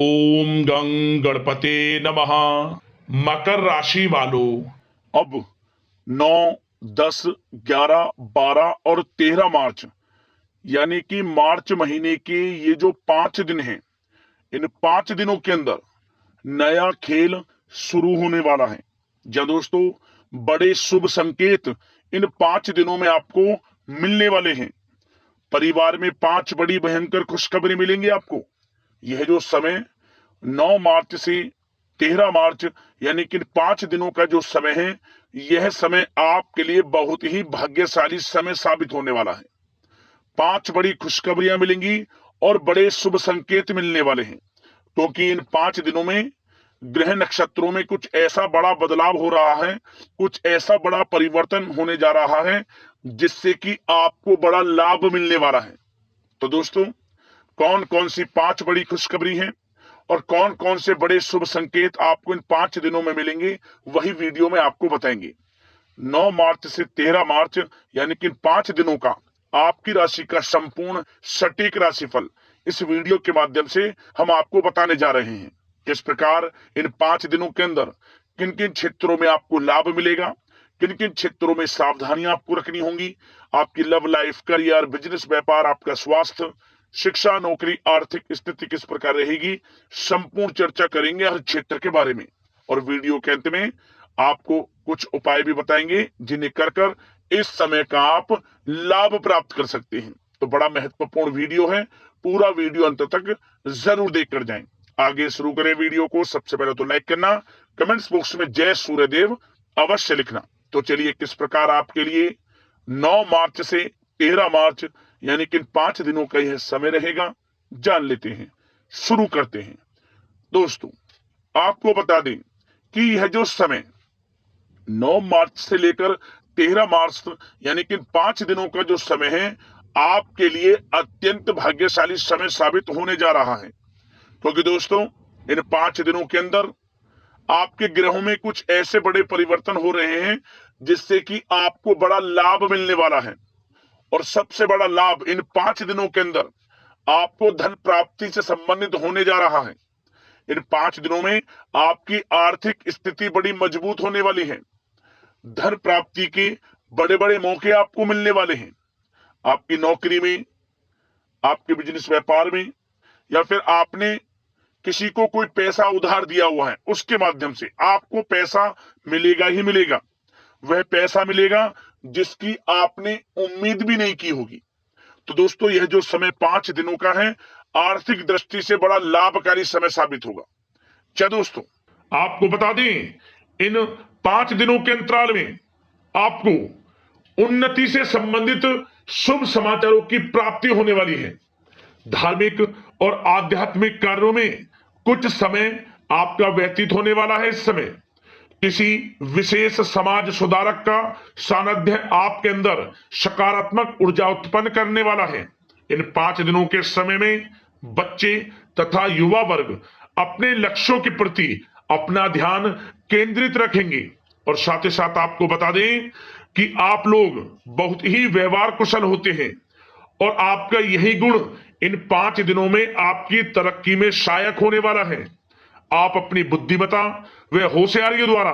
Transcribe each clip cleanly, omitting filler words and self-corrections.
ओम गं गणपते नमः। मकर राशि वालों, अब 9, 10, 11, 12 और 13 मार्च यानी कि मार्च महीने के ये जो 5 दिन हैं, इन 5 दिनों के अंदर नया खेल शुरू होने वाला है। जी दोस्तों, बड़े शुभ संकेत इन 5 दिनों में आपको मिलने वाले हैं। परिवार में 5 बड़ी भयंकर खुशखबरी मिलेंगी आपको। यह जो समय 9 मार्च से 13 मार्च यानी कि 5 दिनों का जो समय है, यह समय आपके लिए बहुत ही भाग्यशाली समय साबित होने वाला है। 5 बड़ी खुशखबरियां मिलेंगी और बड़े शुभ संकेत मिलने वाले हैं, क्योंकि इन 5 दिनों में ग्रह नक्षत्रों में कुछ ऐसा बड़ा बदलाव हो रहा है, कुछ ऐसा बड़ा परिवर्तन होने जा रहा है जिससे कि आपको बड़ा लाभ मिलने वाला है। तो दोस्तों, कौन कौन सी 5 बड़ी खुशखबरी हैं और कौन कौन से बड़े शुभ संकेत आपको इन 5 दिनों में मिलेंगे, वही वीडियो में आपको बताएंगे। 9 मार्च से 13 मार्च यानी कि 5 दिनों का आपकी राशि का संपूर्ण सटीक राशिफल इस वीडियो के माध्यम से हम आपको बताने जा रहे हैं। किस प्रकार इन 5 दिनों के अंदर किन किन क्षेत्रों में आपको लाभ मिलेगा, किन किन क्षेत्रों में सावधानियां आपको रखनी होंगी, आपकी लव लाइफ, करियर, बिजनेस, व्यापार, आपका स्वास्थ्य, शिक्षा, नौकरी, आर्थिक स्थिति किस प्रकार रहेगी, संपूर्ण चर्चा करेंगे हर क्षेत्र के बारे में। और वीडियो के अंत में आपको कुछ उपाय भी बताएंगे जिन्हें कर कर इस समय का आप लाभ प्राप्त कर सकते हैं। तो बड़ा महत्वपूर्ण वीडियो है, पूरा वीडियो अंत तक जरूर देखकर जाएं। आगे शुरू करें वीडियो को। सबसे पहले तो लाइक करना, कमेंट्स बॉक्स में जय सूर्यदेव अवश्य लिखना। तो चलिए, किस प्रकार आपके लिए 9 मार्च से 13 मार्च यानी कि 5 दिनों का यह समय रहेगा, जान लेते हैं। शुरू करते हैं। दोस्तों, आपको बता दें कि यह जो समय 9 मार्च से लेकर 13 मार्च यानी कि 5 दिनों का जो समय है, आपके लिए अत्यंत भाग्यशाली समय साबित होने जा रहा है। क्योंकि दोस्तों, इन 5 दिनों के अंदर आपके ग्रहों में कुछ ऐसे बड़े परिवर्तन हो रहे हैं जिससे कि आपको बड़ा लाभ मिलने वाला है। और सबसे बड़ा लाभ इन 5 दिनों के अंदर आपको धन प्राप्ति से संबंधित होने जा रहा है। इन 5 दिनों में आपकी आर्थिक स्थिति बड़ी मजबूत होने वाली है। धन प्राप्ति के बड़े बड़े मौके आपको मिलने वाले हैं। आपकी नौकरी में, आपके बिजनेस व्यापार में, या फिर आपने किसी को कोई पैसा उधार दिया हुआ है, उसके माध्यम से आपको पैसा मिलेगा ही मिलेगा। वह पैसा मिलेगा जिसकी आपने उम्मीद भी नहीं की होगी। तो दोस्तों, यह जो समय 5 दिनों का है, आर्थिक दृष्टि से बड़ा लाभकारी समय साबित होगा। क्या दोस्तों, आपको बता दें, इन 5 दिनों के अंतराल में आपको उन्नति से संबंधित शुभ समाचारों की प्राप्ति होने वाली है। धार्मिक और आध्यात्मिक कार्यों में कुछ समय आपका व्यतीत होने वाला है। इस समय किसी विशेष समाज सुधारक का सानिध्य आपके अंदर सकारात्मक ऊर्जा उत्पन्न करने वाला है। इन 5 दिनों के समय में बच्चे तथा युवा वर्ग अपने लक्ष्यों के प्रति अपना ध्यान केंद्रित रखेंगे। और साथ ही साथ आपको बता दें कि आप लोग बहुत ही व्यवहार कुशल होते हैं और आपका यही गुण इन 5 दिनों में आपकी तरक्की में सहायक होने वाला है। आप अपनी बुद्धिमत्ता व होशियारी द्वारा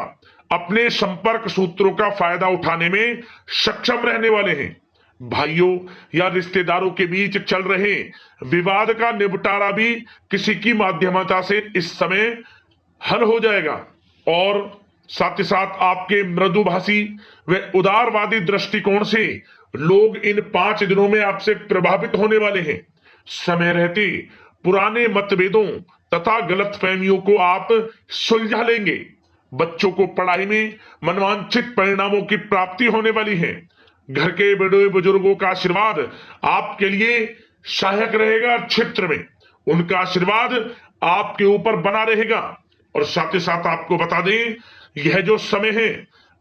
अपने संपर्क सूत्रों का फायदा उठाने में सक्षम रहने वाले हैं। भाइयों या रिश्तेदारों के बीच चल रहे विवाद का निपटारा भी किसी की माध्यमता से इस समय हल हो जाएगा। और साथ ही साथ आपके मृदुभाषी व उदारवादी दृष्टिकोण से लोग इन 5 दिनों में आपसे प्रभावित होने वाले हैं। समय रहते पुराने मतभेदों तथा गलतफहमियों को आप सुलझा लेंगे। बच्चों को पढ़ाई में मनवांछित परिणामों की प्राप्ति होने वाली है। घर के बड़े बुजुर्गों का आशीर्वाद आपके लिए सहायक रहेगा। क्षेत्र में उनका आशीर्वाद आपके ऊपर बना रहेगा। और साथ ही साथ आपको बता दें, यह जो समय है,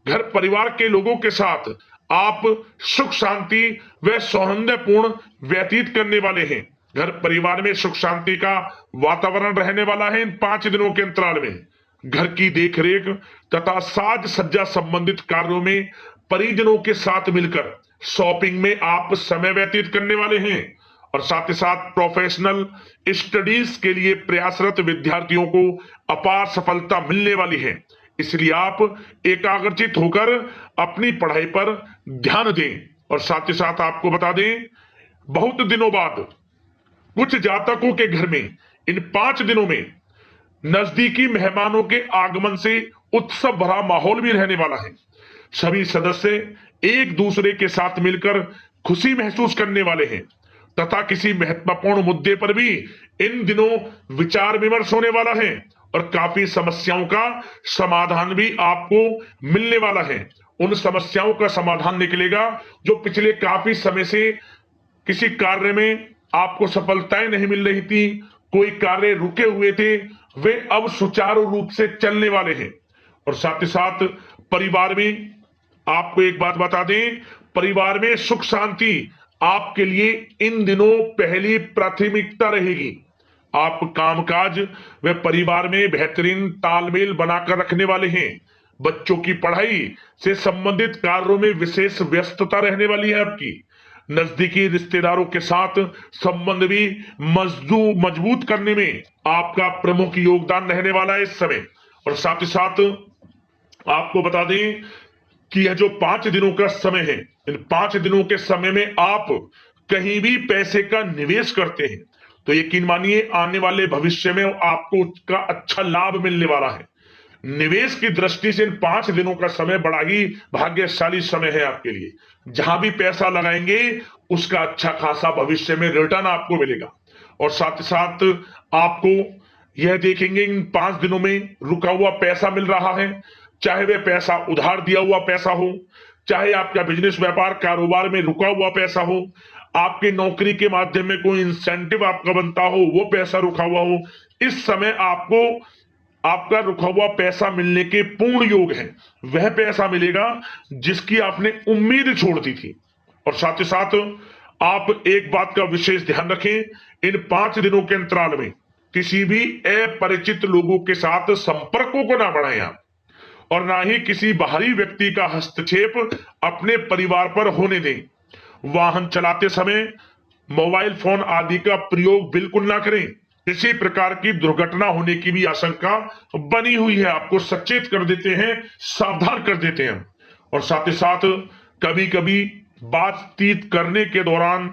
घर परिवार के लोगों के साथ आप सुख शांति व सौहार्दपूर्ण व्यतीत करने वाले हैं। घर परिवार में सुख शांति का वातावरण रहने वाला है। इन 5 दिनों के अंतराल में घर की देखरेख तथा साज सज्जा संबंधित कार्यों में परिजनों के साथ मिलकर शॉपिंग में आप समय व्यतीत करने वाले हैं। और साथ ही साथ प्रोफेशनल स्टडीज के लिए प्रयासरत विद्यार्थियों को अपार सफलता मिलने वाली है। इसलिए आप एकाग्रचित होकर अपनी पढ़ाई पर ध्यान दें। और साथ ही साथ आपको बता दें, बहुत दिनों बाद कुछ जातकों के घर में इन 5 दिनों में नजदीकी मेहमानों के आगमन से उत्सव भरा माहौल भी रहने वाला है। सभी सदस्य एक दूसरे के साथ मिलकर खुशी महसूस करने वाले हैं तथा किसी महत्वपूर्ण मुद्दे पर भी इन दिनों विचार विमर्श होने वाला है और काफी समस्याओं का समाधान भी आपको मिलने वाला है। उन समस्याओं का समाधान निकलेगा जो पिछले काफी समय से किसी कार्य में आपको सफलताएं नहीं मिल रही थी, कोई कार्य रुके हुए थे, वे अब सुचारू रूप से चलने वाले हैं। और साथ ही साथ परिवार में आपको एक बात बता दें, परिवार में सुख शांति आपके लिए इन दिनों पहली प्राथमिकता रहेगी। आप कामकाज व परिवार में बेहतरीन तालमेल बनाकर रखने वाले हैं। बच्चों की पढ़ाई से संबंधित कार्यों में विशेष व्यस्तता रहने वाली है आपकी। नजदीकी रिश्तेदारों के साथ संबंध भी मजबूत करने में आपका प्रमुख योगदान रहने वाला है इस समय। और साथ ही साथ आपको बता दें कि यह जो 5 दिनों का समय है, इन 5 दिनों के समय में आप कहीं भी पैसे का निवेश करते हैं तो यकीन मानिए आने वाले भविष्य में आपको उसका अच्छा लाभ मिलने वाला है। निवेश की दृष्टि से इन 5 दिनों का समय बड़ा ही भाग्यशाली समय है आपके लिए। जहां भी पैसा लगाएंगे उसका अच्छा खासा भविष्य में रिटर्न आपको मिलेगा। और साथ ही साथ आपको यह देखेंगे इन 5 दिनों में रुका हुआ पैसा मिल रहा है, चाहे वह पैसा उधार दिया हुआ पैसा हो, चाहे आपका बिजनेस व्यापार कारोबार में रुका हुआ पैसा हो, आपकी नौकरी के माध्यम में कोई इंसेंटिव आपका बनता हो, वो पैसा रुका हुआ हो, इस समय आपको आपका रुका हुआ पैसा मिलने के पूर्ण योग है। वह पैसा मिलेगा जिसकी आपने उम्मीद छोड़ दी थी। और साथ ही साथ आप एक बात का विशेष ध्यान रखें, इन 5 दिनों के अंतराल में किसी भी अपरिचित लोगों के साथ संपर्कों को ना बढ़ाएं आप, और ना ही किसी बाहरी व्यक्ति का हस्तक्षेप अपने परिवार पर होने दें। वाहन चलाते समय मोबाइल फोन आदि का प्रयोग बिल्कुल ना करें। किसी प्रकार की दुर्घटना होने की भी आशंका बनी हुई है, आपको सचेत कर देते हैं, सावधान कर देते हैं। और साथ ही साथ कभी कभी बातचीत करने के दौरान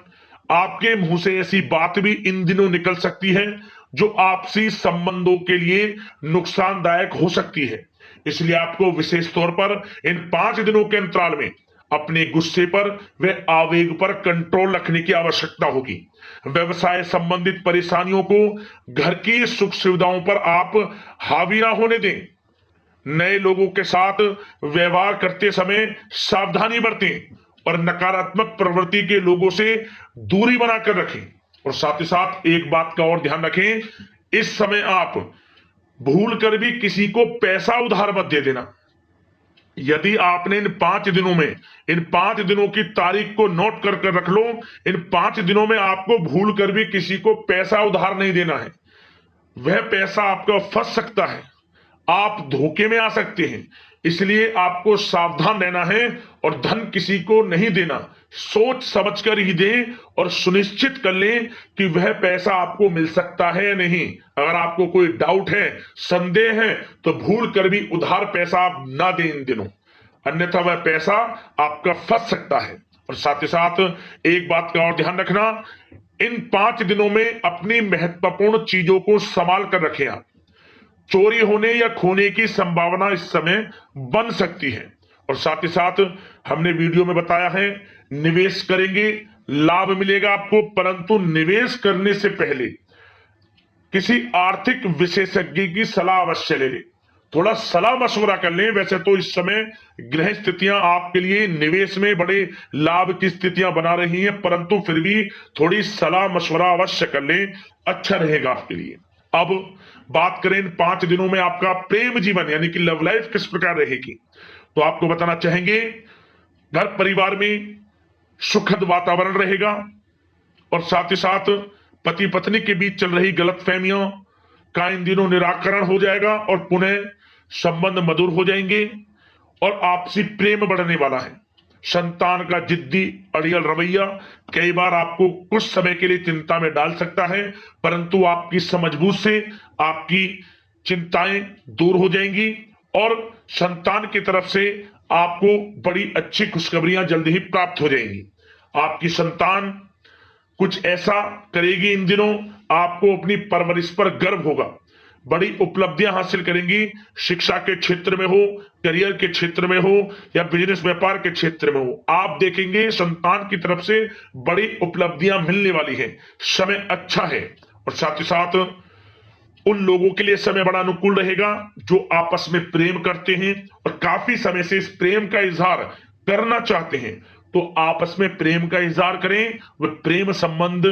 आपके मुंह से ऐसी बात भी इन दिनों निकल सकती है जो आपसी संबंधों के लिए नुकसानदायक हो सकती है। इसलिए आपको विशेष तौर पर इन 5 दिनों के अंतराल में अपने गुस्से पर व आवेग पर कंट्रोल रखने की आवश्यकता होगी। व्यवसाय संबंधित परेशानियों को घर की सुख सुविधाओं पर आप हावी ना होने दें। नए लोगों के साथ व्यवहार करते समय सावधानी बरतें और नकारात्मक प्रवृत्ति के लोगों से दूरी बनाकर रखें। और साथ ही साथ एक बात का और ध्यान रखें, इस समय आप भूल कर भी किसी को पैसा उधार मत दे देना। यदि आपने इन 5 दिनों में इन 5 दिनों की तारीख को नोट कर रख लो, इन 5 दिनों में आपको भूल कर भी किसी को पैसा उधार नहीं देना है। वह पैसा आपका फंस सकता है, आप धोखे में आ सकते हैं। इसलिए आपको सावधान रहना है और धन किसी को नहीं देना। सोच समझ कर ही दें और सुनिश्चित कर लें कि वह पैसा आपको मिल सकता है या नहीं। अगर आपको कोई डाउट है, संदेह है, तो भूल कर भी उधार पैसा आप ना दें इन दिनों, अन्यथा वह पैसा आपका फंस सकता है। और साथ ही साथ एक बात का और ध्यान रखना, इन 5 दिनों में अपनी महत्वपूर्ण चीजों को संभाल कर रखें आप। चोरी होने या खोने की संभावना इस समय बन सकती है। और साथ ही साथ हमने वीडियो में बताया है, निवेश करेंगे लाभ मिलेगा आपको, परंतु निवेश करने से पहले किसी आर्थिक विशेषज्ञ की सलाह अवश्य ले लें, थोड़ा सलाह मशवरा कर लें। वैसे तो इस समय ग्रह स्थितियां आपके लिए निवेश में बड़े लाभ की स्थितियां बना रही हैं, परंतु फिर भी थोड़ी सलाह मशवरा अवश्य कर लें, अच्छा रहेगा आपके लिए। अब बात करें इन 5 दिनों में आपका प्रेम जीवन यानी कि लव लाइफ किस प्रकार रहेगी, तो आपको बताना चाहेंगे, घर परिवार में सुखद वातावरण रहेगा और साथ ही साथ पति पत्नी के बीच चल रही गलतफहमियों का इन दिनों निराकरण हो जाएगा और पुनः संबंध मधुर हो जाएंगे और आपसी प्रेम बढ़ने वाला है। संतान का जिद्दी अड़ियल रवैया कई बार आपको कुछ समय के लिए चिंता में डाल सकता है, परंतु आपकी समझबूझ से आपकी चिंताएं दूर हो जाएंगी और संतान की तरफ से आपको बड़ी अच्छी खुशखबरियां जल्द ही प्राप्त हो जाएंगी। आपकी संतान कुछ ऐसा करेगी इन दिनों, आपको अपनी परवरिश पर गर्व होगा। बड़ी उपलब्धियां हासिल करेंगी, शिक्षा के क्षेत्र में हो, करियर के क्षेत्र में हो या बिजनेस व्यापार के क्षेत्र में हो। आप देखेंगे संतान की तरफ से बड़ी उपलब्धियां मिलने वाली हैं। समय अच्छा है और साथ ही साथ उन लोगों के लिए समय बड़ा अनुकूल रहेगा जो आपस में प्रेम करते हैं और काफी समय से इस प्रेम का इजहार करना चाहते हैं। तो आपस में प्रेम का इजहार करें। वे प्रेम संबंध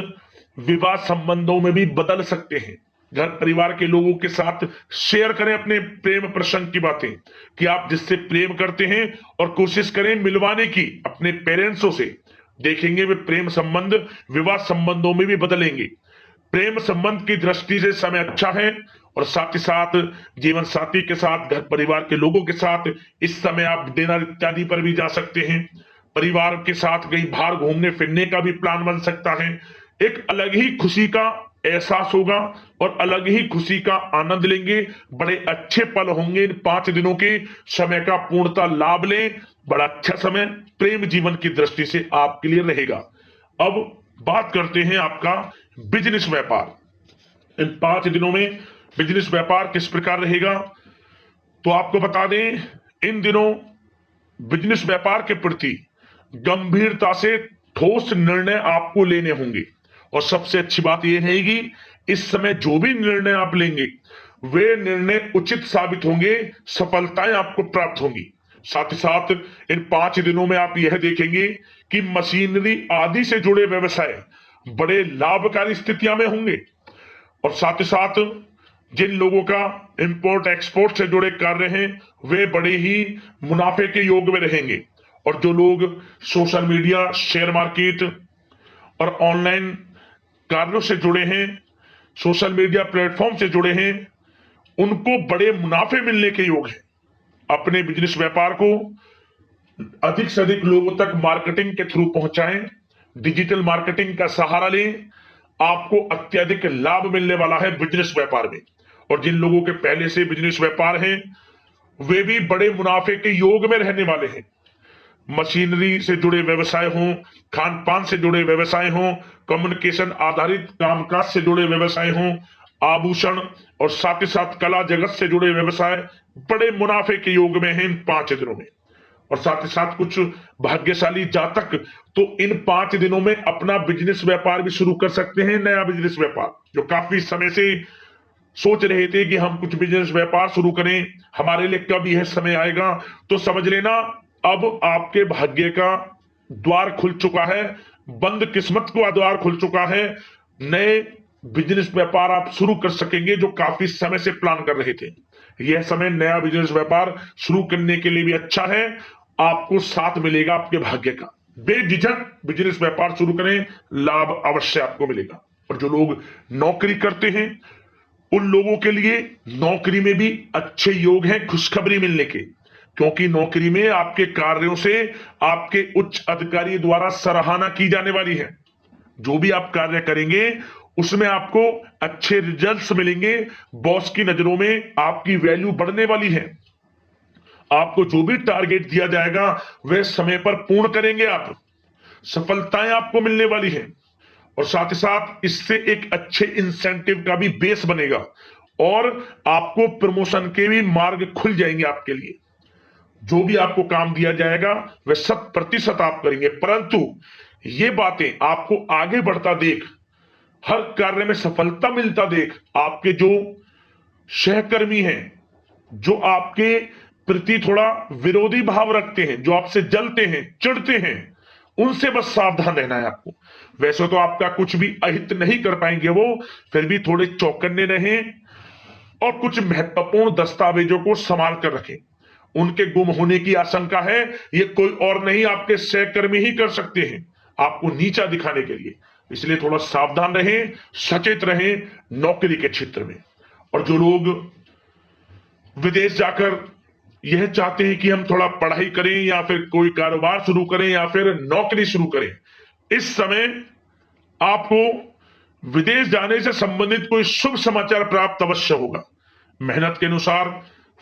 विवाह संबंधों में भी बदल सकते हैं। घर परिवार के लोगों के साथ शेयर करें अपने प्रेम प्रसंग की बातें कि आप जिससे प्रेम करते हैं और कोशिश करें मिलवाने की अपने पेरेंट्सों से। देखेंगे वे प्रेम संबंध विवाह संबंधों में भी बदलेंगे। प्रेम संबंध की दृष्टि से समय अच्छा है और साथ ही साथ जीवन साथी के साथ, घर परिवार के लोगों के साथ इस समय आप डिनर इत्यादि पर भी जा सकते हैं। परिवार के साथ कहीं बाहर घूमने फिरने का भी प्लान बन सकता है। एक अलग ही खुशी का एहसास होगा और अलग ही खुशी का आनंद लेंगे। बड़े अच्छे पल होंगे इन 5 दिनों के। समय का पूर्णता लाभ लें। बड़ा अच्छा समय प्रेम जीवन की दृष्टि से आपके लिए रहेगा। अब बात करते हैं आपका बिजनेस व्यापार। इन 5 दिनों में बिजनेस व्यापार किस प्रकार रहेगा, तो आपको बता दें इन दिनों बिजनेस व्यापार के प्रति गंभीरता से ठोस निर्णय आपको लेने होंगे। और सबसे अच्छी बात यह रहेगी इस समय जो भी निर्णय आप लेंगे वे निर्णय उचित साबित होंगे, सफलताएं आपको प्राप्त होंगी। साथ ही साथ इन 5 दिनों में आप यह देखेंगे कि मशीनरी आदि से जुड़े व्यवसाय बड़े लाभकारी स्थितियां में होंगे। और साथ ही साथ जिन लोगों का इंपोर्ट एक्सपोर्ट से जुड़े कार्य हैं वे बड़े ही मुनाफे के योग में रहेंगे। और जो लोग सोशल मीडिया, शेयर मार्केट और ऑनलाइन कार्यों से जुड़े हैं, सोशल मीडिया प्लेटफॉर्म से जुड़े हैं, उनको बड़े मुनाफे मिलने के योग हैं। अपने बिजनेस व्यापार को अधिक से अधिक लोगों तक मार्केटिंग के थ्रू पहुंचाएं, डिजिटल मार्केटिंग का सहारा लें। आपको अत्यधिक लाभ मिलने वाला है बिजनेस व्यापार में। और जिन लोगों के पहले से बिजनेस व्यापार हैं वे भी बड़े मुनाफे के योग में रहने वाले हैं। मशीनरी से जुड़े व्यवसाय हों, खान पान से जुड़े व्यवसाय हों, कम्युनिकेशन आधारित कामकाज से जुड़े व्यवसाय हों, आभूषण और साथ ही साथ कला जगत से जुड़े व्यवसाय बड़े मुनाफे के योग में हैं इन 5 दिनों में। और साथ ही साथ कुछ भाग्यशाली जातक तो इन 5 दिनों में अपना बिजनेस व्यापार भी शुरू कर सकते हैं। नया बिजनेस व्यापार जो काफी समय से सोच रहे थे कि हम कुछ बिजनेस व्यापार शुरू करें, हमारे लिए कब यह समय आएगा, तो समझ लेना अब आपके भाग्य का द्वार खुल चुका है। बंद किस्मत का द्वार खुल चुका है। नए बिजनेस व्यापार आप शुरू कर सकेंगे जो काफी समय से प्लान कर रहे थे। यह समय नया बिजनेस व्यापार शुरू करने के लिए भी अच्छा है। आपको साथ मिलेगा आपके भाग्य का। बेझिझक बिजनेस व्यापार शुरू करें, लाभ अवश्य आपको मिलेगा। और जो लोग नौकरी करते हैं उन लोगों के लिए नौकरी में भी अच्छे योग हैं खुशखबरी मिलने के, क्योंकि नौकरी में आपके कार्यों से आपके उच्च अधिकारी द्वारा सराहना की जाने वाली है। जो भी आप कार्य करेंगे उसमें आपको अच्छे रिजल्ट्स मिलेंगे। बॉस की नजरों में आपकी वैल्यू बढ़ने वाली है। आपको जो भी टारगेट दिया जाएगा वह समय पर पूर्ण करेंगे आप। सफलताएं आपको मिलने वाली है। और साथ ही साथ इससे एक अच्छे इंसेंटिव का भी बेस बनेगा और आपको प्रमोशन के भी मार्ग खुल जाएंगे आपके लिए। जो भी आपको काम दिया जाएगा वह 100% आप करेंगे। परंतु ये बातें आपको आगे बढ़ता देख, हर कार्य में सफलता मिलता देख, आपके जो सहकर्मी हैं, जो आपके प्रति थोड़ा विरोधी भाव रखते हैं, जो आपसे जलते हैं, चिढ़ते हैं, उनसे बस सावधान रहना है आपको। वैसे तो आपका कुछ भी अहित नहीं कर पाएंगे वो, फिर भी थोड़े चौकन्ने रहें और कुछ महत्वपूर्ण दस्तावेजों को संभाल कर रखें। उनके गुम होने की आशंका है, ये कोई और नहीं आपके सहकर्मी ही कर सकते हैं आपको नीचा दिखाने के लिए। इसलिए थोड़ा सावधान रहें, सचेत रहें नौकरी के क्षेत्र में। और जो लोग विदेश जाकर यह चाहते हैं कि हम थोड़ा पढ़ाई करें या फिर कोई कारोबार शुरू करें या फिर नौकरी शुरू करें, इस समय आपको विदेश जाने से संबंधित कोई शुभ समाचार प्राप्त अवश्य होगा। मेहनत के अनुसार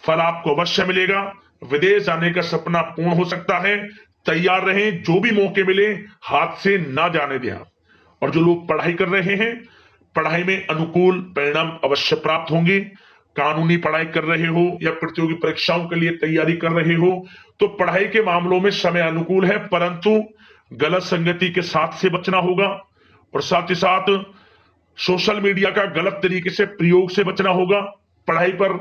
फल आपको अवश्य मिलेगा। विदेश जाने का सपना पूर्ण हो सकता है। तैयार रहें, जो भी मौके मिले हाथ से ना जाने दें आप। और जो लोग पढ़ाई कर रहे हैं, पढ़ाई में अनुकूल परिणाम अवश्य प्राप्त होंगे। कानूनी पढ़ाई कर रहे हो या प्रतियोगी परीक्षाओं के लिए तैयारी कर रहे हो तो पढ़ाई के मामलों में समय अनुकूल है, परंतु गलत संगति के साथ से बचना होगा और साथ ही साथ सोशल मीडिया का गलत तरीके से प्रयोग से बचना होगा। पढ़ाई पर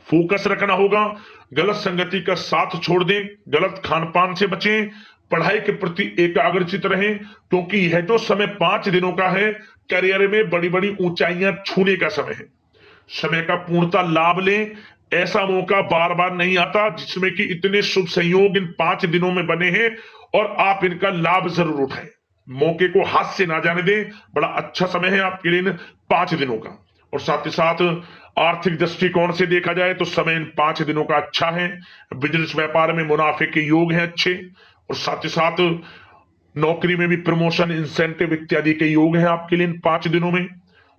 फोकस रखना होगा। गलत संगति का साथ छोड़ दें, गलत खान पान से बचें, पढ़ाई के प्रति एकाग्रचित रहें, क्योंकि यह जो समय 5 दिनों का है, करियर में बड़ी बड़ी ऊंचाइयां छूने का समय है। समय का पूर्णता लाभ लें। ऐसा मौका बार बार नहीं आता जिसमें कि इतने शुभ संयोग इन 5 दिनों में बने हैं और आप इनका लाभ जरूर उठाएं। मौके को हाथ से ना जाने दें। बड़ा अच्छा समय है आपके लिए इन 5 दिनों का। और साथ ही साथ आर्थिक दृष्टिकोण से देखा जाए तो समय इन 5 दिनों का अच्छा है। बिजनेस व्यापार में मुनाफे के योग हैं अच्छे, और साथ ही साथ नौकरी में भी प्रमोशन, इंसेंटिव इत्यादि के योग हैं आपके लिए इन 5 दिनों में।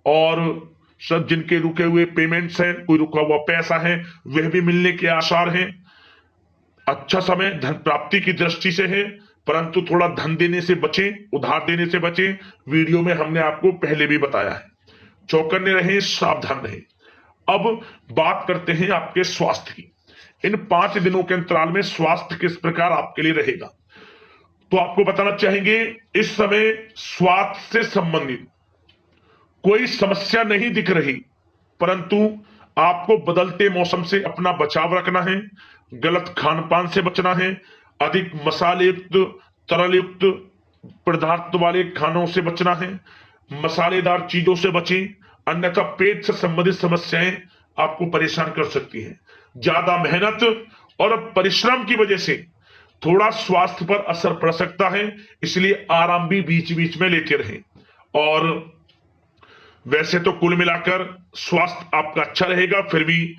और सब जिनके रुके हुए पेमेंट्स हैं, कोई रुका हुआ पैसा है, वह भी मिलने के आसार हैं। अच्छा समय धन प्राप्ति की दृष्टि से है, परंतु थोड़ा धन देने से बचें, उधार देने से बचें। वीडियो में हमने आपको पहले भी बताया है। चौकन्ने रहें, सावधान रहें। अब बात करते हैं आपके स्वास्थ्य की। इन 5 दिनों के अंतराल में स्वास्थ्य किस प्रकार आपके लिए रहेगा, तो आपको बताना चाहेंगे इस समय स्वास्थ्य से संबंधित कोई समस्या नहीं दिख रही, परंतु आपको बदलते मौसम से अपना बचाव रखना है। गलत खान पान से बचना है। अधिक मसाले युक्त, तरल युक्त पदार्थ वाले खानों से बचना है। मसालेदार चीजों से बचें, अन्यथा पेट से संबंधित समस्याएं आपको परेशान कर सकती हैं। ज्यादा मेहनत और परिश्रम की वजह से थोड़ा स्वास्थ्य पर असर पड़ सकता है, इसलिए आराम भी बीच बीच में लेते रहें। और वैसे तो कुल मिलाकर स्वास्थ्य आपका अच्छा रहेगा, फिर भी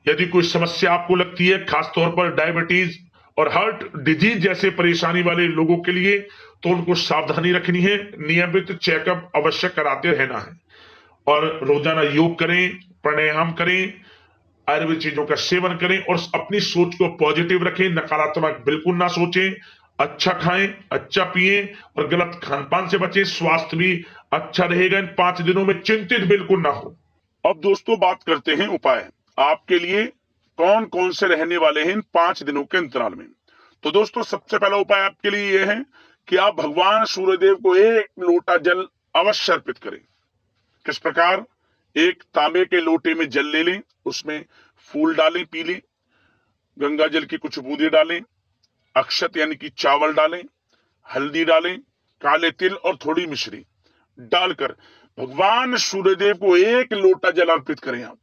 यदि कोई समस्या आपको लगती है, खासतौर पर डायबिटीज और हार्ट डिजीज जैसे परेशानी वाले लोगों के लिए, तो उनको सावधानी रखनी है। नियमित चेकअप अवश्य कराते रहना है और रोजाना योग करें, प्राणायाम करें, आयुर्वेद चीजों का सेवन करें और अपनी सोच को पॉजिटिव रखें। नकारात्मक बिल्कुल ना सोचें। अच्छा खाएं, अच्छा पिएं और गलत खान पान से बचें। स्वास्थ्य भी अच्छा रहेगा इन 5 दिनों में, चिंतित बिल्कुल ना हो। अब दोस्तों बात करते हैं उपाय आपके लिए कौन कौन से रहने वाले हैं इन 5 दिनों के अंतराल में। तो दोस्तों सबसे पहला उपाय आपके लिए यह है कि आप भगवान सूर्यदेव को 1 लोटा जल अवश्य अर्पित करें। किस प्रकार? एक तांबे के लोटे में जल ले लें, उसमें फूल डालें पीले, गंगा जल की कुछ बूंदे डालें, अक्षत यानी कि चावल डालें, हल्दी डालें, काले तिल और थोड़ी मिश्री डालकर भगवान सूर्यदेव को 1 लोटा जल अर्पित करें आप।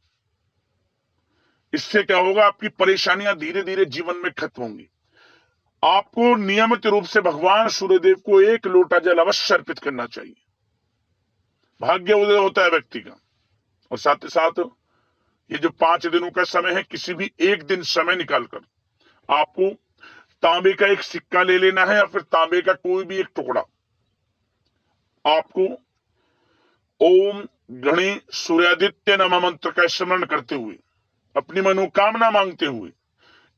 इससे क्या होगा? आपकी परेशानियां धीरे धीरे जीवन में खत्म होंगी। आपको नियमित रूप से भगवान सूर्यदेव को 1 लोटा जल अवश्य अर्पित करना चाहिए। भाग्य उदय होता है व्यक्ति का। और साथ ही साथ ये जो 5 दिनों का समय है, किसी भी एक दिन समय निकालकर आपको तांबे का एक सिक्का ले लेना है या फिर तांबे का कोई भी एक टुकड़ा। आपको ओम गणे सूर्यादित्य नमः मंत्र का स्मरण करते हुए, अपनी मनोकामना मांगते हुए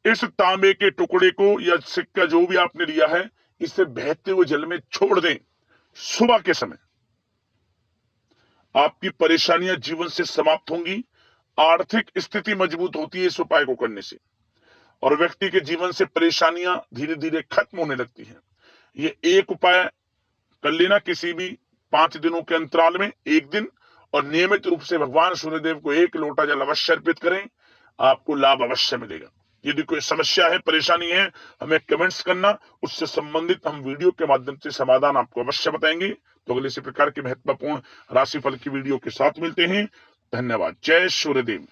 इस तांबे के टुकड़े को या सिक्का जो भी आपने लिया है, इसे बहते हुए जल में छोड़ दें सुबह के समय। आपकी परेशानियां जीवन से समाप्त होंगी। आर्थिक स्थिति मजबूत होती है इस उपाय को करने से और व्यक्ति के जीवन से परेशानियां धीरे धीरे खत्म होने लगती हैं। ये एक उपाय कर लेना किसी भी 5 दिनों के अंतराल में 1 दिन, और नियमित रूप से भगवान सूर्यदेव को 1 लोटा जल अवश्य अर्पित करें। आपको लाभ अवश्य मिलेगा। यदि कोई समस्या है, परेशानी है, हमें कमेंट्स करना, उससे संबंधित हम वीडियो के माध्यम से समाधान आपको अवश्य बताएंगे। तो अगले इसी प्रकार के महत्वपूर्ण राशिफल की वीडियो के साथ मिलते हैं। धन्यवाद। जय सूर्यदेव।